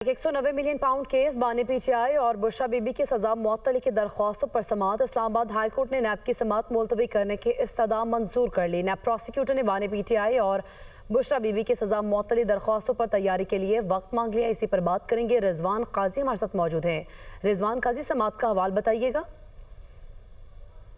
190 million pound case बानी PTI और बुशरा बीबी की सजा मुअत्तली की दरख्वास्तों पर समाअत। इस्लामाबाद हाई कोर्ट ने नैब की समाअत मुलतवी करने की इस्तदा मंजूर कर ली। नैब प्रोसिक्यूटर ने बानी पीटीआई और बुशरा बीबी की सजा मुअत्तली दरख्वास्तों पर तैयारी के लिए वक्त मांग लिया। इसी पर बात करेंगे। रिजवान काजी हमारे साथ मौजूद हैं। रिजवान काजी, समाअत का हवाल बताइएगा।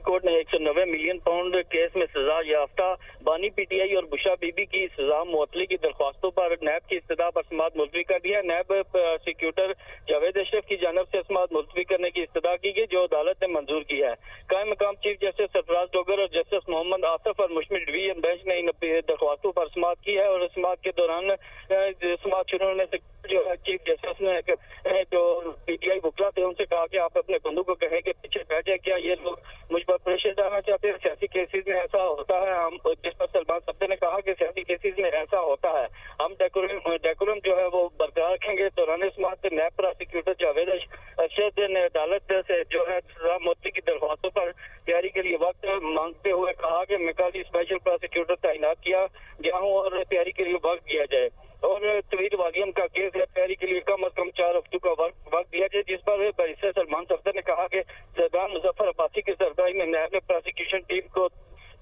कोर्ट ने 190 मिलियन पाउंड केस में सजा याफ्ता बानी पीटीआई और बुशरा बीबी की सजा मुअत्तली की दरख्वास्तों पर नैब की इस्तदा पर समाअत मुलतवी कर दिया। नैब प्रोसिक्यूटर जावेद अशरफ की जानब से समाअत मुलतवी करने की इस्तदा की गई, जो अदालत ने मंजूर की है। कायम मकाम चीफ जस्टिस सरफराज डोगर और जस्टिस मोहम्मद आसफ और मुश्तमिल डिवीजन बेंच ने इन दरख्वास्तों पर समाअत की है और समाअत के दौरान समाअत शुरू होने से जो है चीफ जस्टिस ने जो पीटीआई वकला थे उनसे कहा कि आप अपने बंधु को कहें कि पीछे बैठ जाए, क्या ये लोग मुझ पर प्रेशर डालना चाहते हैं। सियासी केसेस में ऐसा होता है। हम जिस पर सलमान सब्दे ने कहा कि सियासी केसेस में ऐसा होता है, हम डेकोरम जो है वो बरकरार रखेंगे। दौरान समाअत नैब प्रोसिक्यूटर जावेद अशरफ ने अदालत से जो है सजा मुअत्तली की दरख्वास्तों पर तैयारी के लिए वक्त मांगते हुए कहा कि मैं कल स्पेशल प्रोसिक्यूटर तैनात किया गया हूँ और तैयारी के लिए वक्त दिया जाए और तवील वालियम का केस है, तैयारी के लिए कम अज कम 4 हफ्तों का वक्त दिया जाए। जिस पर बैरिस्टर सलमान सफदर ने कहा कि सरदार मुजफ्फर अब्बासी की सरबराही में नैब ने प्रोसिक्यूशन टीम को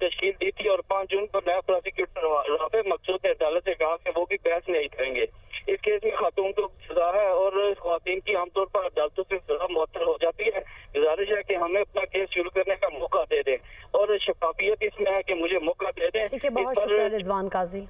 तश्कील दी थी और 5 जून को नैब प्रोसिक्यूटर राफे मकसूद ने अदालत से कहा कि वो भी बहस नहीं करेंगे। इस केस में खातून को सजा है और खातून की आमतौर पर अदालतों से सजा मुअत्तल हो जाती है। गुजारिश है कि हमें अपना केस शुरू करने का मौका दे दें और शफाफियत इसमें है कि मुझे मौका दे दें। ठीक है, बहुत शुक्रिया रिजवान काजी।